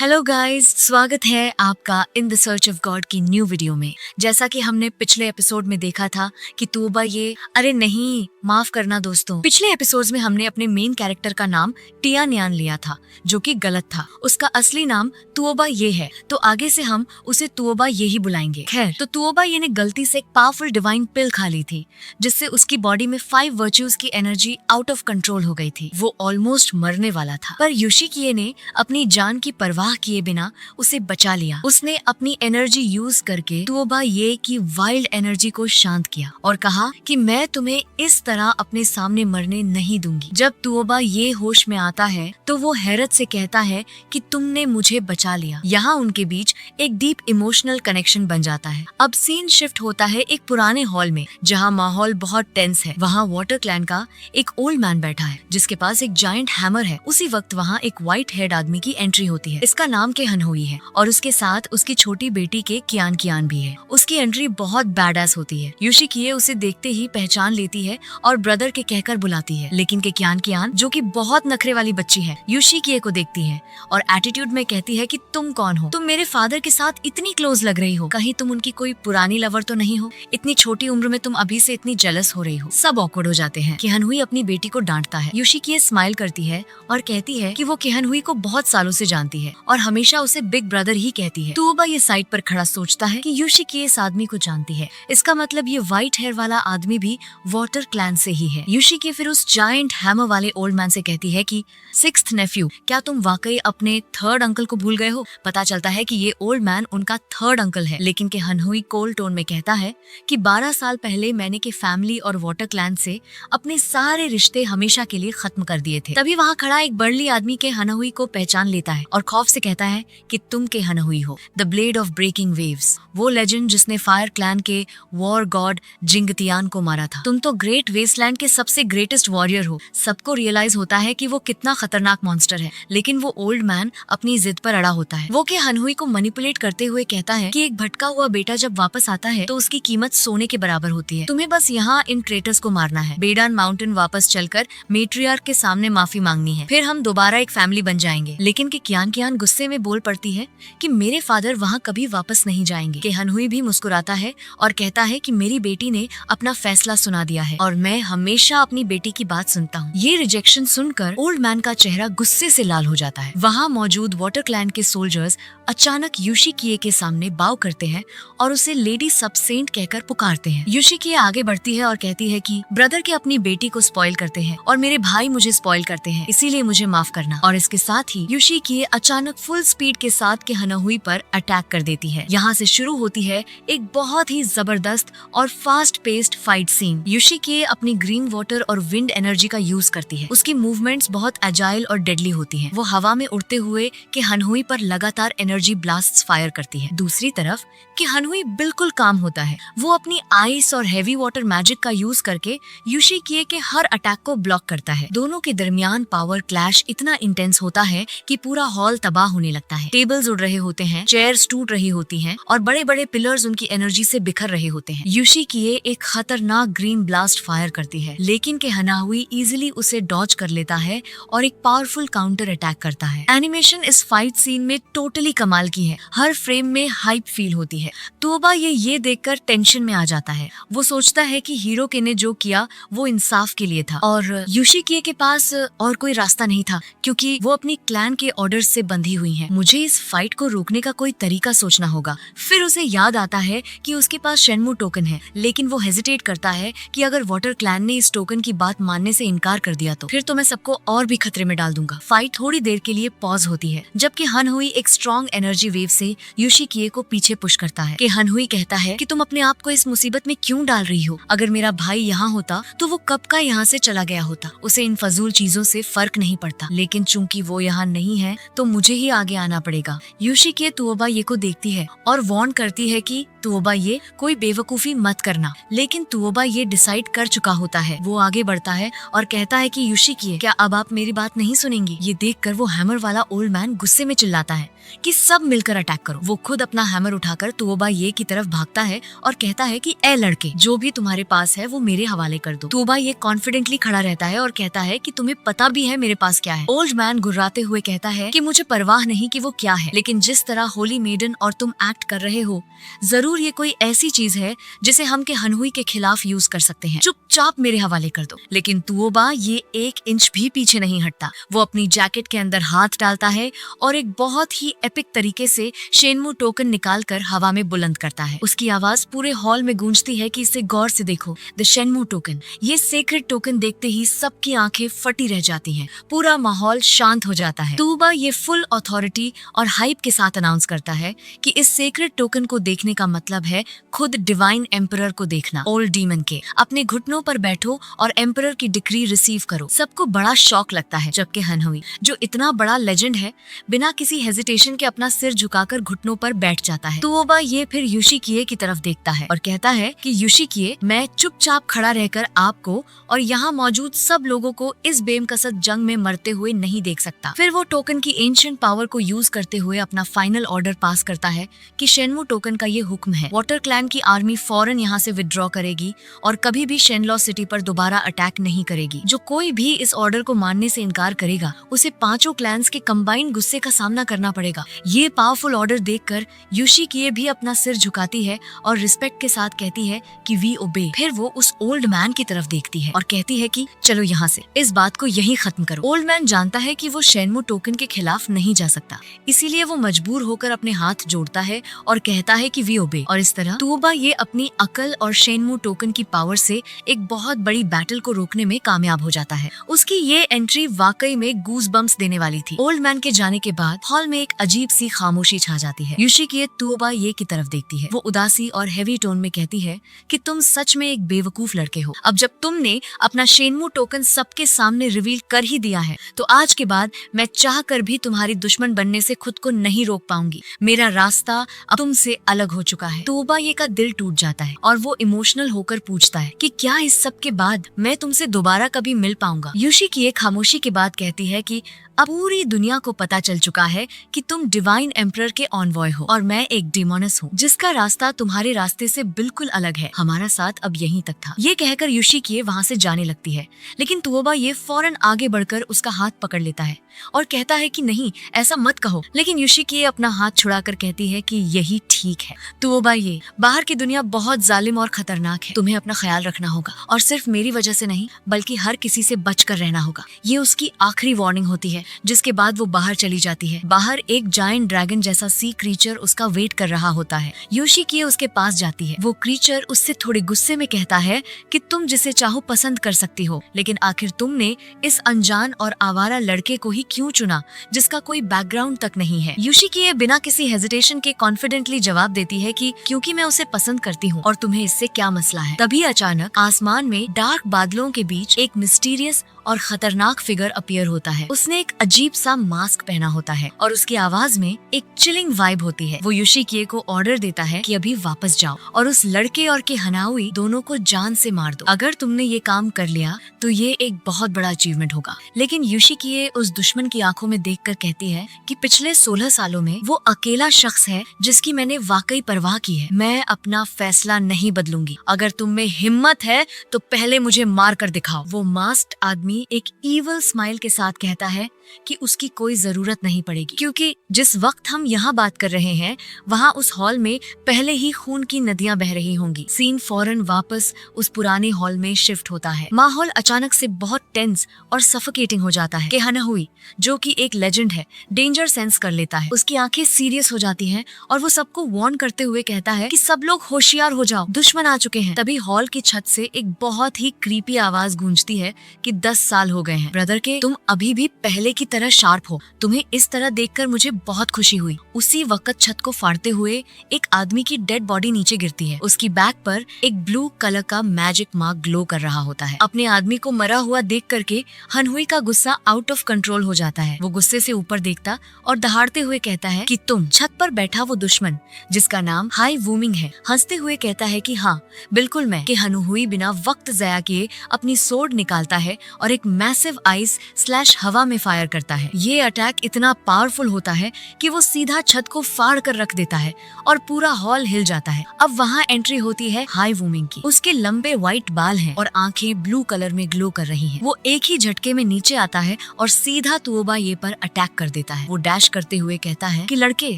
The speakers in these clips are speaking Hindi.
हेलो गाइस, स्वागत है आपका in the search of God की न्यू वीडियो में। जैसा कि हमने पिछले एपिसोड में देखा था कि तूबा ये अरे नहीं, माफ करना दोस्तों, पिछले एपिसोड्स में हमने अपने मेन कैरेक्टर का नाम टिया न्यान लिया था, जो कि गलत था। उसका असली नाम तुओबा ये है, तो आगे से हम उसे तुओबा ये ही बुलाएंगे। खैर, तो तुओबा ये ने गलती से एक पावरफुल डिवाइन पिल खा ली थी, जिससे उसकी बॉडी में 5 वर्च्यूज की एनर्जी आउट ऑफ कंट्रोल हो गई थी। वो ऑलमोस्ट मरने वाला था, पर योशिकिए ने अपनी जान की परवाह किए बिना उसे बचा लिया। उसने अपनी एनर्जी यूज करके तुओबा ये की वाइल्ड एनर्जी को शांत किया और कहा कि मैं तुम्हें इस तरह अपने सामने मरने नहीं दूंगी। जब तुओबा ये होश में आता है तो वो हैरत से कहता है कि तुमने मुझे बचा लिया। यहाँ उनके बीच एक डीप इमोशनल कनेक्शन बन जाता है। अब सीन शिफ्ट होता है एक पुराने हॉल में, जहाँ माहौल बहुत टेंस है। वहाँ वाटर क्लैन का एक ओल्ड मैन बैठा है, जिसके पास एक जायंट हैमर है। उसी वक्त वहाँ एक व्हाइट हेड आदमी की एंट्री होती है। इसका नाम के हनहुई है और उसके साथ उसकी छोटी बेटी के कियान कियान भी है। उसकी एंट्री बहुत बैडएस होती है। योशिकिए उसे देखते ही पहचान लेती है और ब्रदर के कहकर बुलाती है, लेकिन के कियान कियान, जो कि बहुत नखरे वाली बच्ची है, योशिकिए को देखती है और एटीट्यूड में कहती है कि तुम कौन हो? तुम मेरे फादर के साथ इतनी क्लोज लग रही हो, कहीं तुम उनकी कोई पुरानी लवर तो नहीं हो? इतनी छोटी उम्र में तुम अभी से इतनी जेलस हो रही हो। सब ऑकवर्ड हो जाते हैं। किहनहुई अपनी बेटी को डांटता है। योशिकिए स्माइल करती है और कहती है कि वो किहनहुई को बहुत सालों से जानती है और हमेशा उसे बिग ब्रदर ही कहती है। तुओबा ये साइड पर खड़ा सोचता है कि योशिकिए इस आदमी को जानती है, इसका मतलब ये व्हाइट हेयर वाला आदमी भी वाटर क्लैन से ही है। योशिकिए फिर उस जायंट हैमर वाले ओल्ड मैन से कहती है कि 6th नेफ्यू, क्या तुम वाकई अपने 3rd अंकल को भूल गए हो? पता चलता है कि ये ओल्ड मैन उनका 3rd अंकल है, लेकिन के हनहुई कोल्ड टोन में कहता है कि 12 साल पहले मैंने के फैमिली और वाटर क्लैन से अपने सारे रिश्ते हमेशा के लिए खत्म कर दिए थे। तभी वहाँ खड़ा एक बर्ली आदमी के हनहुई को पहचान लेता है और खौफ से कहता है कि तुम के हनहुई हो, the blade of breaking waves, वो लेजेंड जिसने फायर क्लैन के वॉर गॉड जिंगतियान को मारा था। तुम तो ग्रेट वेस्टलैंड के सबसे ग्रेटेस्ट वॉरियर हो। सबको रियलाइज होता है कि वो कितना खतरनाक मॉन्स्टर है, लेकिन वो ओल्ड मैन अपनी जिद पर अड़ा होता है। वो के हनहुई को मैनिपुलेट करते हुए कहता है कि एक भटका हुआ बेटा जब वापस आता है तो उसकी कीमत सोने के बराबर होती है। तुम्हें बस यहाँ इन ट्रेटर्स को मारना है। बेडान माउंटेन वापस चलकर मेट्रियार्क के सामने माफी मांगनी है, फिर हम दोबारा एक फैमिली बन जाएंगे। लेकिन के कियान कियान गुस्से में बोल पड़ती है कि मेरे फादर वहाँ कभी वापस नहीं जाएंगे। के हनहुई भी मुस्कुराता है और कहता है कि मेरी बेटी ने अपना फैसला सुना दिया है और मैं हमेशा अपनी बेटी की बात सुनता हूँ। ये रिजेक्शन सुनकर ओल्ड मैन का चेहरा गुस्से से लाल हो जाता है। वहाँ मौजूद वाटर क्लैन के सोल्जर्स अचानक योशिकिए के सामने बाव करते हैं और उसे लेडी सब सेंट कहकर पुकारते हैं। योशिकिए आगे बढ़ती है और कहती है कि ब्रदर के अपनी बेटी को स्पॉइल करते हैं और मेरे भाई मुझे स्पॉइल करते हैं, इसीलिए मुझे माफ करना। और इसके साथ ही योशिकिए अचानक फुल स्पीड के साथ के हनहुई पर अटैक कर देती है। यहाँ से शुरू होती है एक बहुत ही जबरदस्त और फास्ट पेस्ड फाइट सीन। योशिकिए अपनी ग्रीन वाटर और विंड एनर्जी का यूज करती है। उसकी मूवमेंट्स बहुत एजाइल और डेडली होती हैं। वो हवा में उड़ते हुए के हनहुई पर लगातार एनर्जी ब्लास्ट्स फायर करती है। दूसरी तरफ कि हनहुई बिल्कुल काम होता है। वो अपनी आइस और हेवी वाटर मैजिक का यूज करके योशिकिए के हर अटैक को ब्लॉक करता है। दोनों के दरमियान पावर क्लैश इतना इंटेंस होता है कि पूरा हॉल तबाह होने लगता है। टेबल्स उड़ रहे होते हैं, चेयर्स टूट रही होती हैं और बड़े बड़े पिलर्स उनकी एनर्जी से बिखर रहे होते हैं। योशिकिए एक खतरनाक ग्रीन ब्लास्ट फायर करती है, लेकिन के हनहुई इजीली उसे डॉज कर लेता है और एक पावरफुल काउंटर अटैक करता है। एनिमेशन इस फाइट सीन में टोटली कमाल की है। हर फ्रेम में हाइप फील होती है। तुओबा ये देखकर टेंशन में आ जाता है। वो सोचता है कि हीरो के ने जो किया वो इंसाफ के लिए था और योशिकिए के पास और कोई रास्ता नहीं था, क्योंकि वो अपनी क्लैन के ऑर्डर से बंधी हुई है। मुझे इस फाइट को रोकने का कोई तरीका सोचना होगा। फिर उसे याद आता है कि उसके पास शेनमू टोकन है, लेकिन वो हेजिटेट करता है कि अगर वाटर क्लैन ने इस टोकन की बात मानने से इनकार कर दिया तो फिर तो मैं सबको और भी खतरे में डाल दूंगा। फाइट थोड़ी देर के लिए पॉज होती है, जबकि हनहुई एक स्ट्रॉन्ग एनर्जी वेव से योशिकिए को पीछे पुश करता है। कि हनहुई कहता है कि तुम अपने आप को इस मुसीबत में क्यों डाल रही हो? अगर मेरा भाई यहाँ होता तो वो कब का यहाँ से चला गया होता। उसे इन फजूल चीजों से फर्क नहीं पड़ता, लेकिन चूंकि वो यहाँ नहीं है तो मुझे ही आगे आना पड़ेगा। योशिकिए तुओबा ये को देखती है और वार्न करती है कि तुओबा ये कोई बेवकूफी मत करना, लेकिन तुओबा ये डिसाइड कर चुका होता है। वो आगे बढ़ता है और कहता है कि योशिकिए, क्या अब आप मेरी बात नहीं सुनेंगी? ये देखकर वो हैमर वाला ओल्ड मैन गुस्से में चिल्लाता है कि सब मिलकर अटैक करो। वो खुद अपना हैमर उठाकर तुओबा ये की तरफ भागता है और कहता है कि ए लड़के, जो भी तुम्हारे पास है वो मेरे हवाले कर दो। तुओबा ये कॉन्फिडेंटली खड़ा रहता है और कहता है कि तुम्हें पता भी है मेरे पास क्या है। ओल्ड मैन गुर्राते हुए कहता है कि मुझे परवाह परवाह नहीं कि वो क्या है, लेकिन जिस तरह होली मेडन और तुम एक्ट कर रहे हो, जरूर ये कोई ऐसी चीज है जिसे हम के हनहुई के खिलाफ यूज कर सकते हैं। चुपचाप मेरे हवाले कर दो। लेकिन तुओबा ये 1 इंच भी पीछे नहीं हटता। वो अपनी जैकेट के अंदर हाथ डालता है और एक बहुत ही एपिक तरीके से शेनमू टोकन निकाल कर हवा में बुलंद करता है। उसकी आवाज पूरे हॉल में गूंजती है कि इसे गौर से देखो, द शेनमू टोकन। ये सेक्रेट टोकन देखते ही सबकी आंखें फटी रह जाती हैं। पूरा माहौल शांत हो जाता है। तुओबा ये फुल अथॉरिटी और हाइप के साथ अनाउंस करता है कि इस सेक्रेट टोकन को देखने का मतलब है खुद डिवाइन एम्परर को देखना। ओल्ड डीमन के अपने घुटनों पर बैठो और एम्परर की डिक्री रिसीव करो। सबको बड़ा शौक लगता है, जबकि हनहुई जो इतना बड़ा लेजेंड है, बिना किसी हेजिटेशन के अपना सिर झुकाकर घुटनों पर बैठ जाता है। तुओबा ये फिर योशिकिए की तरफ देखता है और कहता है कि योशिकिए, मैं चुपचाप खड़ा रहकर आपको और यहाँ मौजूद सब लोगों को इस बेमकसद जंग में मरते हुए नहीं देख सकता। फिर वो टोकन की एंशिएंट पावर को यूज करते हुए अपना फाइनल ऑर्डर पास करता है कि शेनमू टोकन का ये हुक्म है, वाटर क्लैन की आर्मी फौरन यहाँ से विथड्रॉ करेगी और कभी भी शेनलॉ सिटी पर दोबारा अटैक नहीं करेगी। जो कोई भी इस ऑर्डर को मानने से इनकार करेगा, उसे 5 क्लैंस के कंबाइंड गुस्से का सामना करना पड़ेगा। ये पावरफुल ऑर्डर देखकर योशिकिए भी अपना सिर झुकाती है और रिस्पेक्ट के साथ कहती है कि वी ओबे। फिर वो उस ओल्ड मैन की तरफ देखती है और कहती है कि चलो यहाँ से इस बात को यही खत्म करो। ओल्ड मैन जानता है कि वो शेनमू टोकन के खिलाफ नहीं जा सकता, इसीलिए वो मजबूर होकर अपने हाथ जोड़ता है और कहता है कि वी ओबे। और इस तरह तुओबा ये अपनी अकल और शेनमू टोकन की पावर से एक बहुत बड़ी बैटल को रोकने में कामयाब हो जाता है। उसकी ये एंट्री वाकई में गूज बम्प्स देने वाली थी। ओल्ड मैन के जाने के बाद हॉल में एक अजीब सी खामोशी छा जाती है। योशिकिए तुओबा ये की तरफ देखती है। वो उदासी और हेवी टोन में कहती है कि तुम सच में एक बेवकूफ लड़के हो। अब जब तुमने अपना शेनमू टोकन सबके सामने रिवील कर ही दिया है, तो आज के बाद मैं चाह कर भी तुम्हारी दुश्मन बनने से खुद को नहीं रोक पाऊंगी। मेरा रास्ता अब तुमसे अलग हो चुका है। तुओबा ये का दिल टूट जाता है और वो इमोशनल होकर पूछता है कि क्या इस सब के बाद मैं तुमसे दोबारा कभी मिल पाऊंगा। योशिकिए खामोशी के बाद कहती है कि अब पूरी दुनिया को पता चल चुका है कि तुम डिवाइन एम्परर के ऑनवॉय हो और मैं एक डिमोनस हूँ जिसका रास्ता तुम्हारे रास्ते से बिल्कुल अलग है। हमारा साथ अब यहीं तक था। ये कहकर योशिकिए वहाँ से जाने लगती है, लेकिन तुओबा ये फौरन आगे बढ़कर उसका हाथ पकड़ लेता है और कहता है कि नहीं, ऐसा मत कहो। लेकिन योशिकिए अपना हाथ छुड़ाकर कहती है कि यही ठीक है। तुओबा ये बाहर की दुनिया बहुत जालिम और खतरनाक है। तुम्हें अपना ख्याल रखना होगा और सिर्फ मेरी वजह से नहीं बल्कि हर किसी से बचकर रहना होगा। ये उसकी आखिरी वार्निंग होती है, जिसके बाद वो बाहर चली जाती है। बाहर एक जायंट ड्रैगन जैसा सी क्रीचर उसका वेट कर रहा होता है। योशिकिए उसके पास जाती है। वो क्रीचर उससे थोड़े गुस्से में कहता है कि तुम जिसे चाहो पसंद कर सकती हो, लेकिन आखिर तुमने इस अनजान और आवारा लड़के को ही क्यों चुना जिसका कोई बैकग्राउंड तक नहीं है। योशिकिए बिना किसी हेजिटेशन के कॉन्फिडेंटली जवाब देती है कि क्योंकि मैं उसे पसंद करती हूँ और तुम्हें इससे क्या मसला है। तभी अचानक आसमान में डार्क बादलों के बीच एक मिस्टीरियस और खतरनाक फिगर अपीयर होता है। उसने एक अजीब सा मास्क पहना होता है और उसकी आवाज में एक चिलिंग वाइब होती है। वो योशिकिए को ऑर्डर देता है कि अभी वापस जाओ और उस लड़के और के हनाउई दोनों को जान से मार दो। अगर तुमने ये काम कर लिया तो ये एक बहुत बड़ा अचीवमेंट होगा। लेकिन योशिकिए उस दुश्मन की आंखों में देखकर कहती है कि पिछले 16 सालों में वो अकेला शख्स है जिसकी मैंने वाकई परवाह की है। मैं अपना फैसला नहीं बदलूंगी। अगर तुम में हिम्मत है तो पहले मुझे मार कर दिखाओ। वो मास्क्ड आदमी एक ईवल स्माइल के साथ कहता है कि उसकी कोई जरूरत नहीं पड़ेगी, क्योंकि जिस वक्त हम यहाँ बात कर रहे हैं वहाँ उस हॉल में पहले ही खून की नदियाँ बह रही होंगी। सीन फौरन वापस उस पुराने हॉल में शिफ्ट होता है। माहौल अचानक से बहुत टेंस और सफोकेटिंग हो जाता है कि हनहुई, जो कि एक लेजेंड है, डेंजर सेंस कर लेता है। उसकी आंखें सीरियस हो जाती हैं और वो सबको वार्न करते हुए कहता है कि सब लोग होशियार हो जाओ, दुश्मन आ चुके हैं। तभी हॉल की छत से एक बहुत ही क्रीपी आवाज गूंजती है कि 10 साल हो गए हैं ब्रदर के, तुम अभी भी पहले की तरह शार्प हो। तुम्हें इस तरह देखकर मुझे बहुत खुशी हुई। उसी वक्त छत को फाड़ते हुए एक आदमी की डेड बॉडी नीचे गिरती है। उसकी बैक पर एक ब्लू कलर का मैजिक मार्क ग्लो कर रहा होता है। अपने आदमी को मरा हुआ देख करके हनहुई का गुस्सा आउट ऑफ कंट्रोल हो जाता है। वो गुस्से से ऊपर देखता और दहाड़ते हुए कहता है कि तुम। छत पर बैठा वो दुश्मन जिसका नाम हाई वूमिंग है हंसते हुए कहता है कि हाँ बिल्कुल मैं। कि हनहुई बिना वक्त जया किए अपनी सोर्ड निकालता है और एक मैसिव आइस स्लैश हवा में फायर करता है। ये अटैक इतना पावरफुल होता है कि वो सीधा छत को फाड़ कर रख देता है और पूरा हॉल हिल जाता है। अब वहाँ एंट्री होती है हाई वूमिंग की। उसके लंबे व्हाइट बाल हैं और आंखें ब्लू कलर में ग्लो कर रही हैं। वो एक ही झटके में नीचे आता है और सीधा तुओबा ये पर अटैक कर देता है। वो डैश करते हुए कहता है कि लड़के,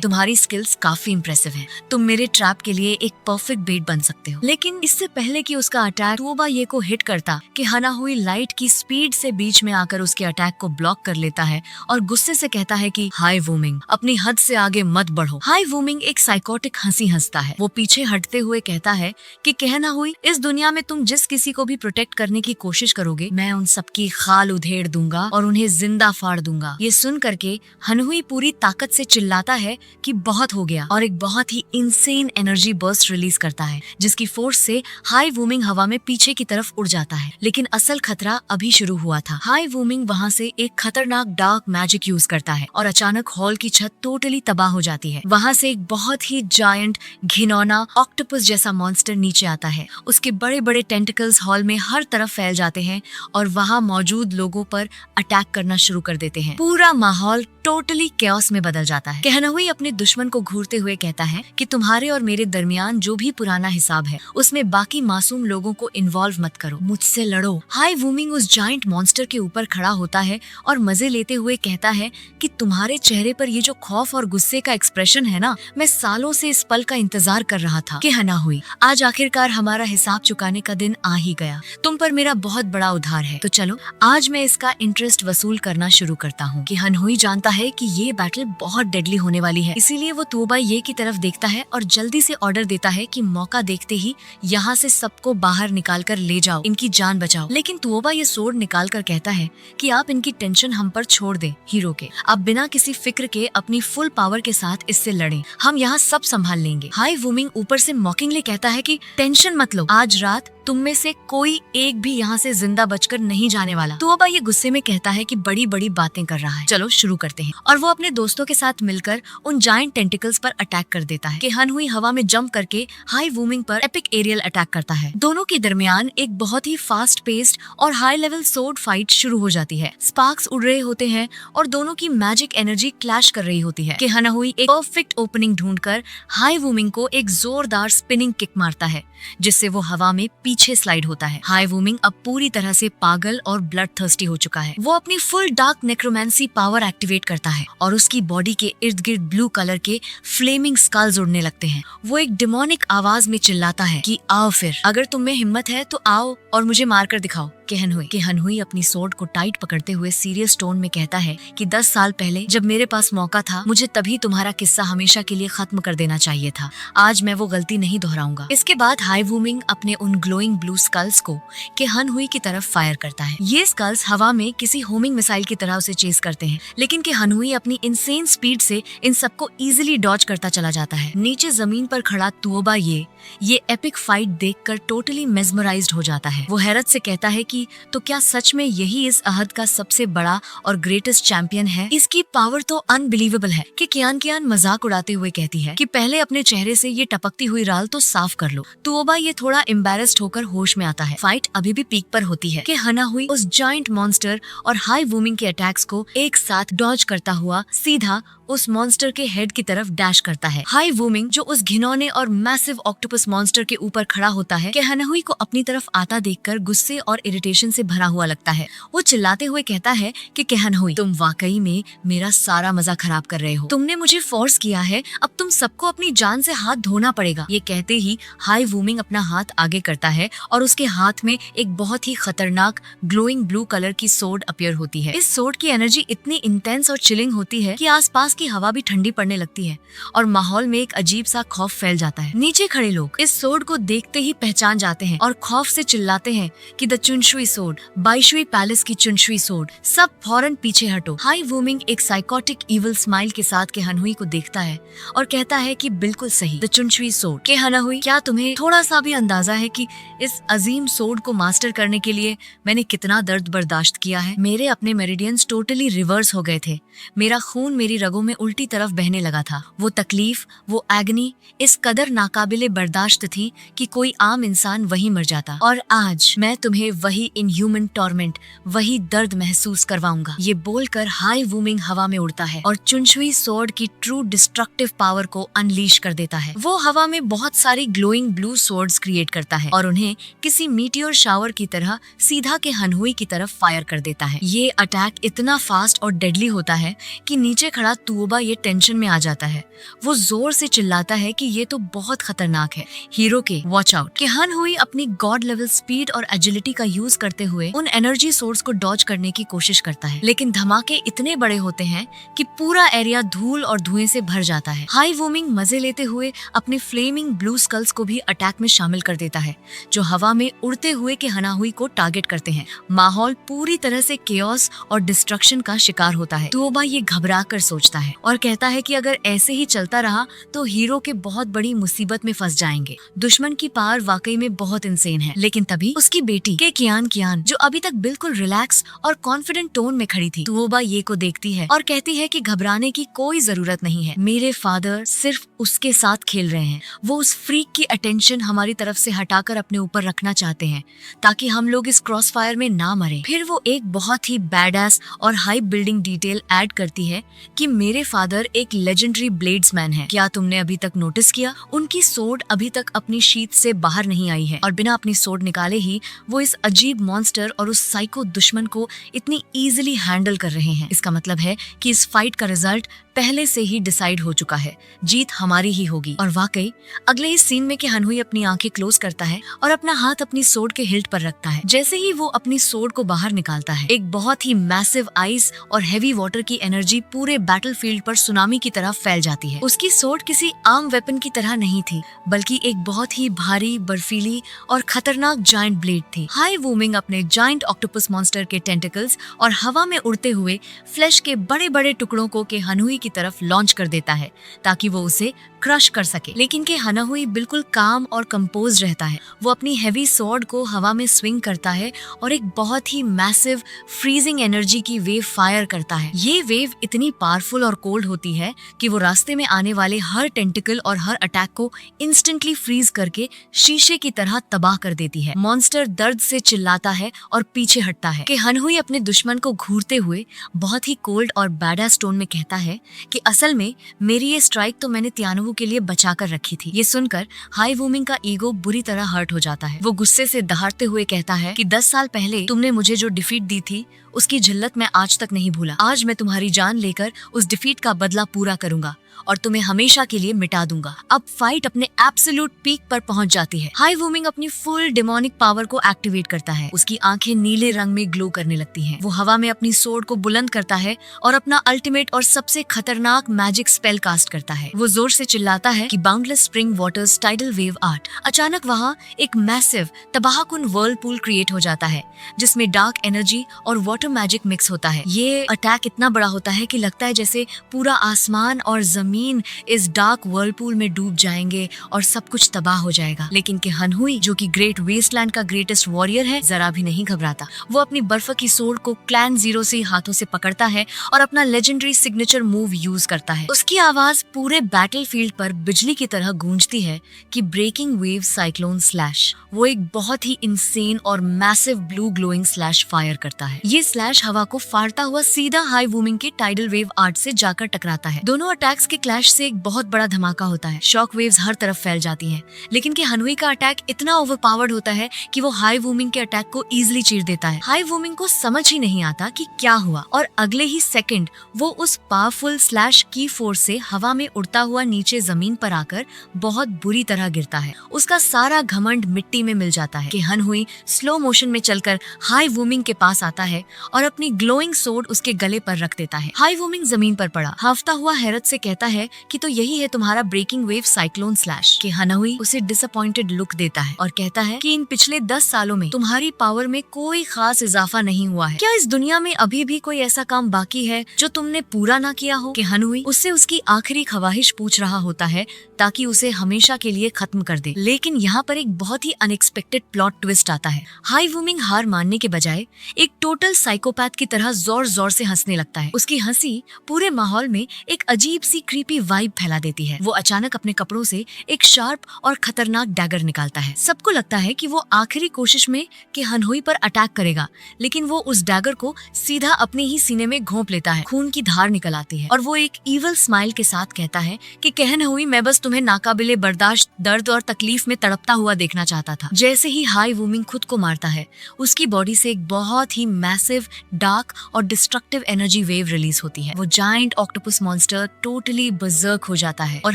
तुम्हारी स्किल्स काफी इम्प्रेसिव हैं। तुम मेरे ट्रैप के लिए एक परफेक्ट बेट बन सकते हो। लेकिन इससे पहले कि उसका अटैक तुओबा ये को हिट करता कि हनाहुई लाइट की स्पीड से बीच में आकर उसके अटैक को ब्लॉक कर लेता है और गुस्से से कहता है कि हाई वूमिंग, अपनी हद से आगे मत बढ़ो। हाई वूमिंग एक साइकोटिक हंसी हंसता है। वो पीछे हटते हुए कहता है कि कहना हुई, इस दुनिया में तुम जिस किसी को भी प्रोटेक्ट करने की कोशिश करोगे, मैं उन सबकी खाल उधेड़ दूंगा और उन्हें जिंदा फाड़ दूंगा। ये सुन करके हनहुई पूरी ताकत से चिल्लाता है कि बहुत हो गया और एक बहुत ही इंसेन एनर्जी बर्स्ट रिलीज करता है, जिसकी फोर्स से हाई वूमिंग हवा में पीछे की तरफ उड़ जाता है। लेकिन असल खतरा अभी शुरू हुआ था। हाई वूमिंग वहाँ से एक खतरनाक डार्क मैजिक यूज करता है और अचानक हॉल की छत टोटली तबाह हो जाती है। वहाँ से एक बहुत ही जायंट घिनौना ऑक्टोपस जैसा मॉन्स्टर नीचे आता है। उसके बड़े बड़े टेंटिकल्स हॉल में हर तरफ फैल जाते हैं और वहाँ मौजूद लोगों पर अटैक करना शुरू कर देते हैं। पूरा माहौल टोटली कैओस में बदल जाता है। कहनहुई अपने दुश्मन को घूरते हुए कहता है कि तुम्हारे और मेरे दरमियान जो भी पुराना हिसाब है, उसमें बाकी मासूम लोगों को इन्वॉल्व मत करो, मुझसे लड़ो। हाई वूमिंग उस जायंट मॉन्स्टर के ऊपर खड़ा होता है और मजे लेते हुए कहता है कि तुम्हारे चेहरे पर ये जो खौफ और गुस्से का एक्सप्रेशन है ना, मैं सालों से इस पल का इंतजार कर रहा था। कहनहुई, आज आखिरकार हमारा हिसाब चुकाने का दिन आ ही गया। तुम पर मेरा बहुत बड़ा उधार है, तो चलो आज मैं इसका इंटरेस्ट वसूल करना शुरू करता हूँ। कहनहुई जानता है कि ये बैटल बहुत डेडली होने वाली है, इसीलिए वो तुओबा ये की तरफ देखता है और जल्दी से ऑर्डर देता है कि मौका देखते ही यहाँ से सबको बाहर निकाल कर ले जाओ, इनकी जान बचाओ। लेकिन तुओबा ये सोर्ड निकाल कर कहता है कि आप इनकी टेंशन हम पर छोड़ दें हीरो के। आप बिना किसी फिक्र के अपनी फुल पावर के साथ इससे लड़ें, हम यहाँ सब संभाल लेंगे। हाई वूमिंग ऊपर से मॉकिंगली कहता है कि टेंशन मत लो, आज रात तुम में से कोई एक भी यहाँ से जिंदा बचकर नहीं जाने वाला। तुओबा ये गुस्से में कहता है कि बड़ी बड़ी बातें कर रहा है, चलो शुरू करते हैं। और वो अपने दोस्तों के साथ मिलकर उन जायंट टेंटिकल्स पर अटैक कर देता है। कहनहुई हवा में जंप करके हाई वूमिंग पर एपिक एरियल अटैक करता है। दोनों के दरमियान एक बहुत ही फास्ट पेस्ड और हाई लेवल सोर्ड फाइट शुरू हो जाती है। स्पार्क्स उड़ रहे होते हैं और दोनों की मैजिक एनर्जी क्लैश कर रही होती है। कहनहुई एक परफेक्ट ओपनिंग ढूंढकर हाई वूमिंग को एक जोरदार स्पिनिंग किक मारता है, जिससे वो हवा में पीछे स्लाइड होता है। हाई वूमिंग अब पूरी तरह से पागल और ब्लड थर्स्टी हो चुका है। वो अपनी full dark necromancy power activate करता है और उसकी बॉडी के इर्द गिर्द ब्लू कलर के फ्लेमिंग स्कल्स उड़ने लगते हैं। वो एक डिमोनिक आवाज में चिल्लाता है कि आओ फिर, अगर तुम में हिम्मत है तो आओ और मुझे मारकर दिखाओ। कहनहुई अपनी सोर्ड को टाइट पकड़ते हुए सीरियस टोन में कहता है कि 10 साल पहले जब मेरे पास मौका था, मुझे तभी तुम्हारा किस्सा हमेशा के लिए खत्म कर देना चाहिए था। आज मैं वो गलती नहीं दोहराऊंगा। इसके बाद हाई वूमिंग अपने उन ग्लोइंग ब्लू स्कल्स को कहनहुई की तरफ फायर करता है। ये स्कल्स हवा में किसी होमिंग मिसाइल की तरह उसे चेस करते हैं, लेकिन कहनहुई अपनी इंसेन स्पीड से इन सबको इजीली डॉज करता चला जाता है। नीचे जमीन पर खड़ा तुओबा ये एपिक फाइट देखकर टोटली मेस्मराइज्ड हो जाता है। वो हैरत से कहता है कि तो क्या सच में यही इस अहद का सबसे बड़ा और ग्रेटेस्ट चैंपियन है? इसकी पावर तो अनबिलीवेबल है। कि कियान मजाक उड़ाते हुए कहती है कि पहले अपने चेहरे से ये टपकती हुई राल तो साफ कर लो। तुओबा ये थोड़ा एम्बेरेस्ड होकर होश में आता है। फाइट अभी भी पीक पर होती है कि हनाहुई उस जायंट मॉन्स्टर और हाई वूमिंग के अटैक्स को एक साथ डॉज करता हुआ सीधा उस मॉन्स्टर के हेड की तरफ डैश करता है। हाई वूमिंग जो उस घिनौने और मैसिव ऑक्टोपस मॉन्स्टर के ऊपर खड़ा होता है, कहनहुई को अपनी तरफ आता देखकर गुस्से और इरिटेशन से भरा हुआ लगता है। वो चिल्लाते हुए कहता है कि कहनहुई, तुम वाकई में मेरा सारा मजा खराब कर रहे हो। तुमने मुझे फोर्स किया है, अब तुम सबको अपनी जान से हाथ धोना पड़ेगा। ये कहते ही हाई वूमिंग अपना हाथ आगे करता है और उसके हाथ में एक बहुत ही खतरनाक ग्लोइंग ब्लू कलर की सोर्ड अपीयर होती है। इस सोर्ड की एनर्जी इतनी इंटेंस और चिलिंग होती है कि आसपास की हवा भी ठंडी पड़ने लगती है और माहौल में एक अजीब सा खौफ फैल जाता है। नीचे खड़े लोग इस सोर्ड को देखते ही पहचान जाते हैं और खौफ से चिल्लाते हैं कि द चुनशुई सोर्ड, बाईशुई पैलेस की चुनशुई सोर्ड, सब फौरन पीछे हटो। हाई वूमिंग एक साइकोटिक इविल स्माइल के साथ कहनहुई को देखता है और कहता है कि बिल्कुल सही, द चुनशुई सोर्ड। कहनहुई, क्या तुम्हें थोड़ा सा भी अंदाजा है कि इस अजीम सोर्ड को मास्टर करने के लिए मैंने कितना दर्द बर्दाश्त किया है? मेरे अपने मेरिडियंस टोटली रिवर्स हो गए थे। मेरा खून मेरी रगों में उल्टी तरफ बहने लगा था। वो तकलीफ, वो एगनी इस कदर नाकाबिले बर्दाश्त थी कि कोई आम इंसान वहीं मर जाता। और आज मैं तुम्हें वही इनह्यूमन टॉर्मेंट, वही दर्द महसूस करवाऊंगा। ये बोलकर हाई वूमिंग हवा में उड़ता है और चुनछुई स्वॉर्ड की ट्रू डिस्ट्रक्टिव पावर को अनलीश कर देता है। वो हवा में बहुत सारी ग्लोइंग ब्लू स्वॉर्ड्स क्रिएट करता है और उन्हें किसी मीटियोर शावर की तरह सीधा के हनहुई की तरफ फायर कर देता है। ये अटैक इतना फास्ट और डेडली होता है कि नीचे खड़ा तुओबा ये टेंशन में आ जाता है। वो जोर से चिल्लाता है कि ये तो बहुत खतरनाक है, हीरो के वॉच आउट। कि हनहुई अपनी गॉड लेवल स्पीड और एजिलिटी का यूज करते हुए उन एनर्जी सोर्स को डॉज करने की कोशिश करता है, लेकिन धमाके इतने बड़े होते हैं कि पूरा एरिया धूल और धुएं से भर जाता है। हाई वूमिंग मजे लेते हुए अपने फ्लेमिंग ब्लू स्कल्स को भी अटैक में शामिल कर देता है, जो हवा में उड़ते हुए के हनाहुई को टारगेट करते हैं। माहौल पूरी तरह से केओस और डिस्ट्रक्शन का शिकार होता है। तुओबा ये घबरा कर सोचता है और कहता है कि अगर ऐसे ही चलता रहा तो हीरो के बहुत बड़ी मुसीबत में फंस जाएंगे। दुश्मन की पावर वाकई में बहुत इंसेन है। लेकिन तभी उसकी बेटी के कियान जो अभी तक बिल्कुल रिलैक्स और कॉन्फिडेंट टोन में खड़ी थी, तुओबा ये को देखती है और कहती है कि घबराने की कोई जरूरत नहीं है। मेरे फादर सिर्फ उसके साथ खेल रहे हैं। वो उस फ्रीक की अटेंशन हमारी तरफ से हटाकर अपने ऊपर रखना चाहते हैं ताकि हम लोग इस क्रॉस फायर में ना मरे। फिर वो एक बहुत ही बैडएस और हाई बिल्डिंग डिटेल ऐड करती है कि मेरे फादर एक लेजेंडरी ब्लेड्समैन है। क्या तुमने अभी तक नोटिस किया? उनकी सोर्ड अभी तक अपनी शीट से बाहर नहीं आई है और बिना अपनी सोर्ड निकाले ही वो इस अजीब मॉन्स्टर और उस साइको दुश्मन को इतनी इजीली हैंडल कर रहे हैं। इसका मतलब है कि इस फाइट का रिजल्ट पहले से ही डिसाइड हो चुका है, जीत हमारी ही होगी। और वाकई अगले ही सीन में कि हनहुई अपनी आंखें क्लोज करता है और अपना हाथ अपनी सोर्ड के हिल्ट पर रखता है। जैसे ही वो अपनी सोर्ड को बाहर निकालता है, एक बहुत ही मैसिव आइस और हेवी वाटर की एनर्जी पूरे बैटलफील्ड पर सुनामी की तरह फैल जाती है। उसकी सोर्ड किसी आम वेपन की तरह नहीं थी, बल्कि एक बहुत ही भारी, बर्फीली और खतरनाक जायंट ब्लेड थी। हाई वूमिंग अपने जायंट ऑक्टोपस मॉन्स्टर के टेंटिकल्स और हवा में उड़ते हुए फ्लैश के बड़े बड़े टुकड़ों को के हनहुई की तरफ लॉन्च कर देता है ताकि वो उसे क्रश कर सके। लेकिन के हनहुई बिल्कुल काम और कंपोज रहता है। वो अपनी हेवी स्वॉर्ड को हवा में स्विंग करता है और एक बहुत ही मैसिव फ्रीजिंग एनर्जी की वेव फायर करता है। ये वेव इतनी पावरफुल और कोल्ड होती है कि वो रास्ते में आने वाले हर टेंटिकल और हर अटैक को इंस्टेंटली फ्रीज करके शीशे की तरह तबाह कर देती है। मॉन्स्टर दर्द से चिल्लाता है और पीछे हटता है। कि हनहुई अपने दुश्मन को घूरते हुए बहुत ही कोल्ड और बैडएस टोन में कहता है कि असल में मेरी ये स्ट्राइक तो मैंने त्यानुवु के लिए बचा कर रखी थी। ये सुनकर हाई वूमिंग का ईगो बुरी तरह हर्ट हो जाता है। वो गुस्से से दहाड़ते हुए कहता है कि 10 साल पहले तुमने मुझे जो डिफीट दी थी उसकी जिल्लत मैं आज तक नहीं भूला। आज मैं तुम्हारी जान लेकर उस डिफीट का बदला पूरा करूंगा और तुम्हें हमेशा के लिए मिटा दूंगा। अब फाइट अपने एब्सोल्यूट पीक पर पहुंच जाती है। हाई वूमिंग अपनी फुल डेमोनिक पावर को एक्टिवेट करता है। उसकी आंखें नीले रंग में ग्लो करने लगती हैं। वो हवा में अपनी सोर्ड को बुलंद करता है और अपना अल्टीमेट और सबसे खतरनाक मैजिक स्पेल कास्ट करता है। वो जोर से चिल्लाता है कि boundless spring waters tidal wave art. अचानक वहाँ एक मैसिव तबाहकुन वर्लपूल क्रिएट हो जाता है जिसमें डार्क एनर्जी और वाटर मैजिक मिक्स होता है। ये अटैक इतना बड़ा होता है कि लगता है जैसे पूरा आसमान और जमीन इस डार्क वर्लपूल में डूब जाएंगे और सब कुछ तबाह हो जाएगा। लेकिन कि हनहुई, जो कि ग्रेट वेस्टलैंड का ग्रेटेस्ट वॉरियर है, जरा भी नहीं घबराता। वो अपनी बर्फ की सोर्ड को क्लैन जीरो से हाथों से पकड़ता है और अपना लेजेंडरी सिग्नेचर मूव यूज करता है। उसकी आवाज पूरे बैटलफील्ड पर बिजली की तरह गूंजती है कि ब्रेकिंग वेव साइक्लोन स्लैश। वो एक बहुत ही इंसेन और massive blue glowing slash fire करता है। ये स्लैश हवा को फाड़ता हुआ सीधा हाई वूमिंग के टाइडल वेव आर्ट से जाकर टकराता है। दोनों अटैक्स के क्लैश से एक बहुत बड़ा धमाका होता है। शॉक वेव्स हर तरफ फैल जाती हैं। लेकिन कि हनहुई का अटैक इतना ओवरपावर्ड होता है कि वो हाई वूमिंग के अटैक को इजीली चीर देता है। हाई वूमिंग को समझ ही नहीं आता कि क्या हुआ और अगले ही सेकंड वो उस पावरफुल स्लैश की फोर्स से हवा में उड़ता हुआ नीचे जमीन पर आकर बहुत बुरी तरह गिरता है। उसका सारा घमंड मिट्टी में मिल जाता है। कि हनहुई स्लो मोशन में चलकर हाई वूमिंग के पास आता है और अपनी ग्लोइंग सोर्ड उसके गले पर रख देता है। हाई वूमिंग जमीन पर पड़ा हाफता हुआ हैरत से कहता है कि तो यही है तुम्हारा ब्रेकिंग वेव साइक्लोन स्लैश। कि हनहुई उसे डिसअपॉइंटेड लुक देता है और कहता है कि इन पिछले 10 सालों में तुम्हारी पावर में कोई खास इजाफा नहीं हुआ है। क्या इस दुनिया में अभी भी कोई ऐसा काम बाकी है जो तुमने पूरा ना किया हो? कि हनहुई उससे उसकी आखिरी ख्वाहिश पूछ रहा होता है ताकि उसे हमेशा के लिए खत्म कर दे। लेकिन यहाँ पर एक बहुत ही अनएक्सपेक्टेड प्लॉट ट्विस्ट आता है। हाई वूमिंग हार मानने के बजाय एक टोटल साइकोपैथ की तरह जोर जोर से हंसने लगता है। उसकी हंसी पूरे माहौल में एक अजीब सी क्रीपी वाइब फैला देती है। वो अचानक अपने कपड़ों से एक शार्प और खतरनाक डैगर निकालता है। सबको लगता है कि वो आखिरी कोशिश में कि हनहुई पर अटैक करेगा, लेकिन वो उस डैगर को सीधा अपने ही सीने में घोंप लेता है। खून की धार निकल आती है और वो एक इविल स्माइल के साथ कहता है कि कहन हुई, मैं बस तुम्हें नाकाबिले बर्दाश्त दर्द और तकलीफ में तड़पता हुआ देखना चाहता था। जैसे ही हाई वूमिंग खुद को मारता है, उसकी बॉडी से एक बहुत ही मैसिव, डार्क और डिस्ट्रक्टिव एनर्जी वेव रिलीज होती है। वो giant octopus monster totally berserk हो जाता है और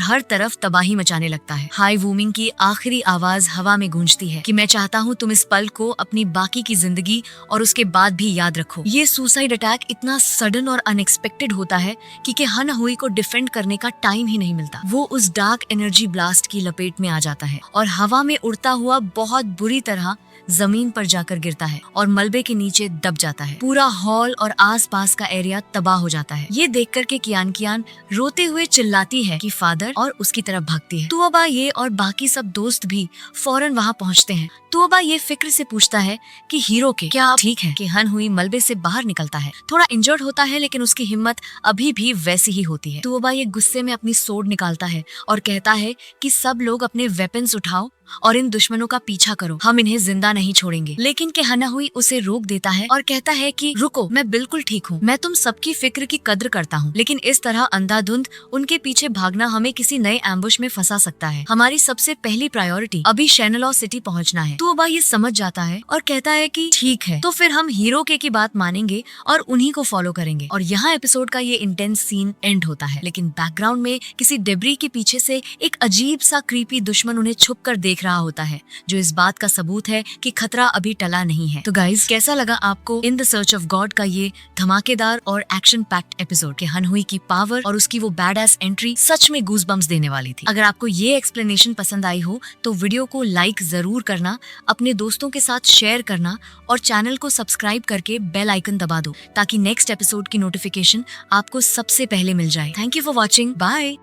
हर तरफ तबाही मचाने लगता है। हाई वूमिंग की आखिरी आवाज हवा में गूंजती है कि मैं चाहता हूँ तुम इस पल को अपनी बाकी की जिंदगी और उसके बाद भी याद रखो। ये सुसाइड अटैक इतना सडन और अनएक्सपेक्टेड होता है कि हनहुई को डिफेंड करने का टाइम ही नहीं मिलता। वो उस डार्क एनर्जी ब्लास्ट की लपेट में आ जाता है और हवा में उड़ता हुआ बहुत बुरी तरह जमीन पर जाकर गिरता है और मलबे के नीचे दब जाता है। पूरा हॉल और आसपास का एरिया तबाह हो जाता है। ये देखकर के कियान रोते हुए चिल्लाती है कि फादर और उसकी तरफ भागती है। तुओबा ये और बाकी सब दोस्त भी फौरन वहाँ पहुँचते हैं। तुओबा ये फिक्र से पूछता है कि हीरो के क्या ठीक है कि हनहुई मलबे से बाहर निकलता है। थोड़ा इंजर्ड होता है लेकिन उसकी हिम्मत अभी भी वैसी ही होती है। तुओबा ये गुस्से में अपनी सोर्ड निकालता है और कहता है कि सब लोग अपने वेपन्स उठाओ और इन दुश्मनों का पीछा करो, हम इन्हें जिंदा नहीं छोड़ेंगे। लेकिन के हनहुई उसे रोक देता है और कहता है कि रुको, मैं बिल्कुल ठीक हूँ, मैं तुम सबकी फिक्र की कद्र करता हूँ, लेकिन इस तरह अंधाधुंध उनके पीछे भागना हमें किसी नए एम्बुश में फंसा सकता है। हमारी सबसे पहली प्रायोरिटी अभी शैनलॉ सिटी पहुँचना है। तुओबा ये समझ जाता है और कहता है कि ठीक है, तो फिर हम हीरो के की बात मानेंगे और उन्हीं को फॉलो करेंगे। और यहाँ एपिसोड का ये इंटेंस सीन एंड होता है। लेकिन बैकग्राउंड में किसी डेब्री के पीछे से एक अजीब सा क्रीपी दुश्मन उन्हें छुप कर देख रहा होता है, जो इस बात का सबूत है कि खतरा अभी टला नहीं है। तो गाइज, कैसा लगा आपको in the search of God का ये धमाकेदार और एक्शन पैक्ड एपिसोड? के हनहुई की पावर और उसकी वो बैडएस एंट्री सच में गूज़बम्प्स देने वाली थी। अगर आपको ये एक्सप्लेनेशन पसंद आई हो तो वीडियो को लाइक जरूर करना, अपने दोस्तों के साथ शेयर करना और चैनल को सब्सक्राइब करके बेल आइकन दबा दो ताकि नेक्स्ट एपिसोड की नोटिफिकेशन आपको सबसे पहले मिल जाए। Thank you for watching, bye.